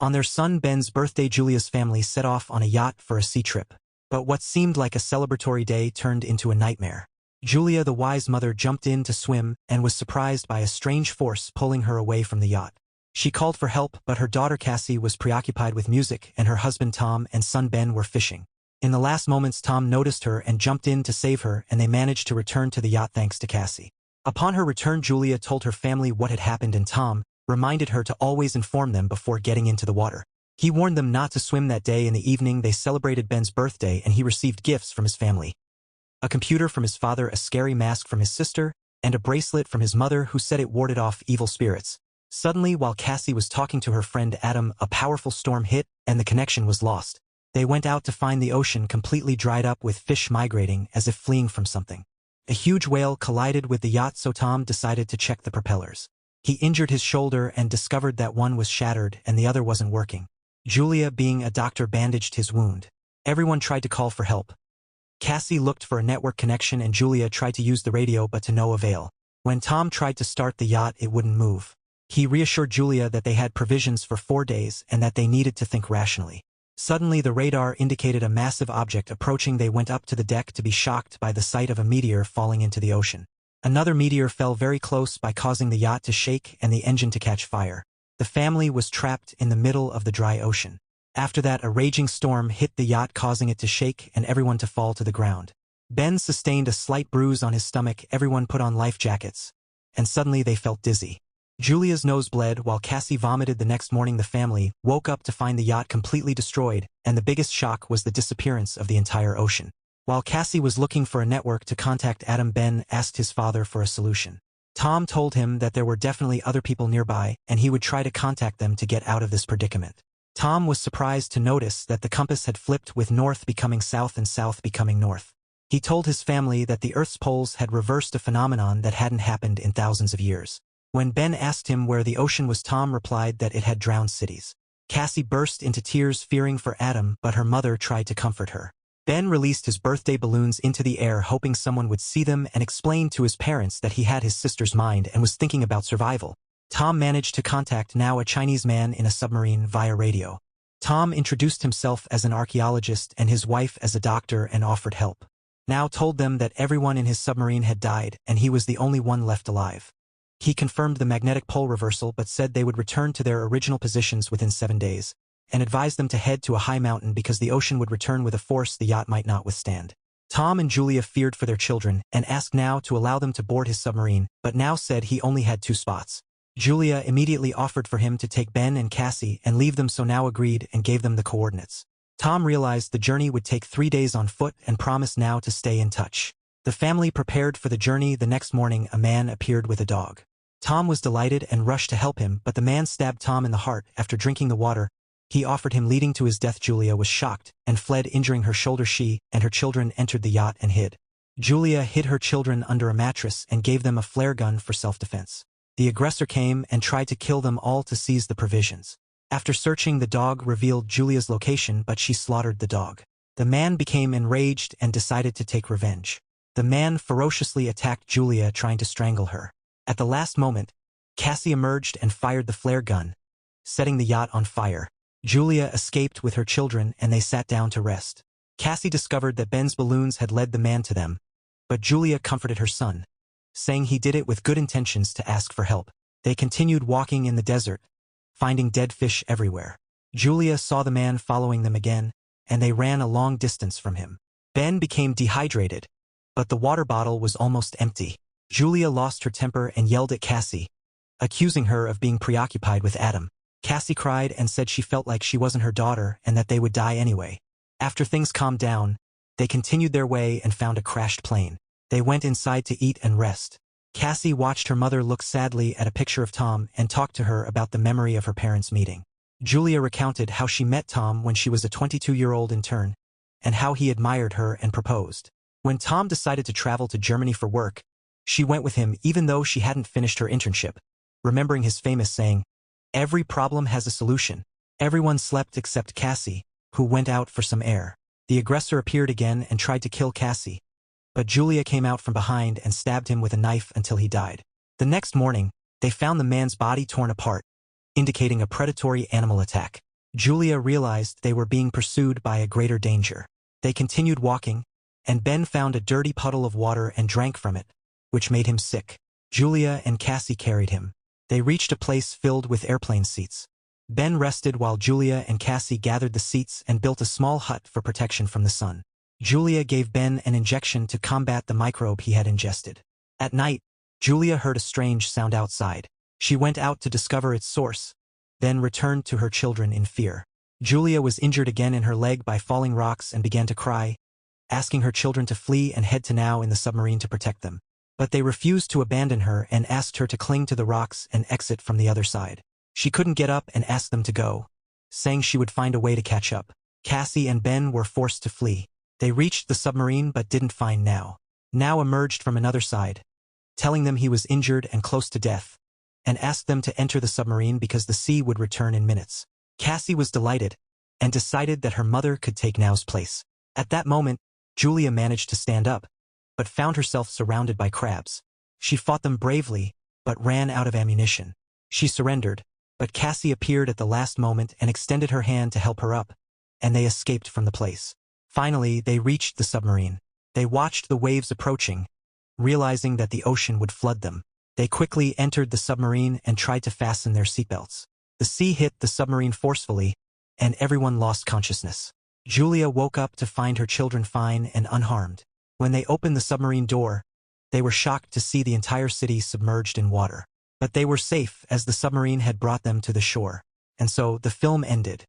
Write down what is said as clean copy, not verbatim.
On their son Ben's birthday, Julia's family set off on a yacht for a sea trip. But what seemed like a celebratory day turned into a nightmare. Julia, the wise mother, jumped in to swim and was surprised by a strange force pulling her away from the yacht. She called for help, but her daughter Cassie was preoccupied with music and her husband Tom and son Ben were fishing. In the last moments, Tom noticed her and jumped in to save her, and they managed to return to the yacht thanks to Cassie. Upon her return, Julia told her family what had happened, and Tom reminded her to always inform them before getting into the water. He warned them not to swim that day. In the evening, they celebrated Ben's birthday and he received gifts from his family. A computer from his father, a scary mask from his sister, and a bracelet from his mother who said it warded off evil spirits. Suddenly, while Cassie was talking to her friend Adam, a powerful storm hit and the connection was lost. They went out to find the ocean completely dried up with fish migrating as if fleeing from something. A huge whale collided with the yacht, so Tom decided to check the propellers. He injured his shoulder and discovered that one was shattered and the other wasn't working. Julia, being a doctor, bandaged his wound. Everyone tried to call for help. Cassie looked for a network connection and Julia tried to use the radio, but to no avail. When Tom tried to start the yacht, it wouldn't move. He reassured Julia that they had provisions for 4 days and that they needed to think rationally. Suddenly, the radar indicated a massive object approaching. They went up to the deck to be shocked by the sight of a meteor falling into the ocean. Another meteor fell very close by causing the yacht to shake and the engine to catch fire. The family was trapped in the middle of the dry ocean. After that, a raging storm hit the yacht, causing it to shake and everyone to fall to the ground. Ben sustained a slight bruise on his stomach. Everyone put on life jackets. And suddenly they felt dizzy. Julia's nose bled while Cassie vomited. The next morning, the family woke up to find the yacht completely destroyed, and the biggest shock was the disappearance of the entire ocean. While Cassie was looking for a network to contact Adam, Ben asked his father for a solution. Tom told him that there were definitely other people nearby, and he would try to contact them to get out of this predicament. Tom was surprised to notice that the compass had flipped, with north becoming south and south becoming north. He told his family that the Earth's poles had reversed, a phenomenon that hadn't happened in thousands of years. When Ben asked him where the ocean was, Tom replied that it had drowned cities. Cassie burst into tears, fearing for Adam, but her mother tried to comfort her. Ben released his birthday balloons into the air, hoping someone would see them, and explained to his parents that he had his sister's mind and was thinking about survival. Tom managed to contact now a Chinese man in a submarine via radio. Tom introduced himself as an archaeologist and his wife as a doctor and offered help. Now told them that everyone in his submarine had died and he was the only one left alive. He confirmed the magnetic pole reversal, but said they would return to their original positions within 7 days, and advised them to head to a high mountain because the ocean would return with a force the yacht might not withstand. Tom and Julia feared for their children and asked now to allow them to board his submarine, but now said he only had 2 spots. Julia immediately offered for him to take Ben and Cassie and leave them, so now agreed and gave them the coordinates. Tom realized the journey would take 3 days on foot and promised now to stay in touch. The family prepared for the journey. The next morning, a man appeared with a dog. Tom was delighted and rushed to help him, but the man stabbed Tom in the heart. After drinking the water he offered him, leading to his death, Julia was shocked and fled, injuring her shoulder. She and her children entered the yacht and hid. Julia hid her children under a mattress and gave them a flare gun for self-defense. The aggressor came and tried to kill them all to seize the provisions. After searching, the dog revealed Julia's location, but she slaughtered the dog. The man became enraged and decided to take revenge. The man ferociously attacked Julia, trying to strangle her. At the last moment, Cassie emerged and fired the flare gun, setting the yacht on fire. Julia escaped with her children and they sat down to rest. Cassie discovered that Ben's balloons had led the man to them, but Julia comforted her son, saying he did it with good intentions to ask for help. They continued walking in the desert, finding dead fish everywhere. Julia saw the man following them again, and they ran a long distance from him. Ben became dehydrated, but the water bottle was almost empty. Julia lost her temper and yelled at Cassie, accusing her of being preoccupied with Adam. Cassie cried and said she felt like she wasn't her daughter and that they would die anyway. After things calmed down, they continued their way and found a crashed plane. They went inside to eat and rest. Cassie watched her mother look sadly at a picture of Tom and talked to her about the memory of her parents' meeting. Julia recounted how she met Tom when she was a 22-year-old intern, and how he admired her and proposed. When Tom decided to travel to Germany for work, she went with him even though she hadn't finished her internship, remembering his famous saying, "Every problem has a solution." Everyone slept except Cassie, who went out for some air. The aggressor appeared again and tried to kill Cassie, but Julia came out from behind and stabbed him with a knife until he died. The next morning, they found the man's body torn apart, indicating a predatory animal attack. Julia realized they were being pursued by a greater danger. They continued walking, and Ben found a dirty puddle of water and drank from it, which made him sick. Julia and Cassie carried him. They reached a place filled with airplane seats. Ben rested while Julia and Cassie gathered the seats and built a small hut for protection from the sun. Julia gave Ben an injection to combat the microbe he had ingested. At night, Julia heard a strange sound outside. She went out to discover its source, then returned to her children in fear. Julia was injured again in her leg by falling rocks and began to cry, asking her children to flee and head to Now in the submarine to protect them. But they refused to abandon her and asked her to cling to the rocks and exit from the other side. She couldn't get up and asked them to go, saying she would find a way to catch up. Cassie and Ben were forced to flee. They reached the submarine but didn't find Now. Now emerged from another side, telling them he was injured and close to death, and asked them to enter the submarine because the sea would return in minutes. Cassie was delighted, and decided that her mother could take Now's place. At that moment, Julia managed to stand up, but found herself surrounded by crabs. She fought them bravely, but ran out of ammunition. She surrendered, but Cassie appeared at the last moment and extended her hand to help her up, and they escaped from the place. Finally, they reached the submarine. They watched the waves approaching, realizing that the ocean would flood them. They quickly entered the submarine and tried to fasten their seatbelts. The sea hit the submarine forcefully, and everyone lost consciousness. Julia woke up to find her children fine and unharmed. When they opened the submarine door, they were shocked to see the entire city submerged in water. But they were safe as the submarine had brought them to the shore. And so the film ended.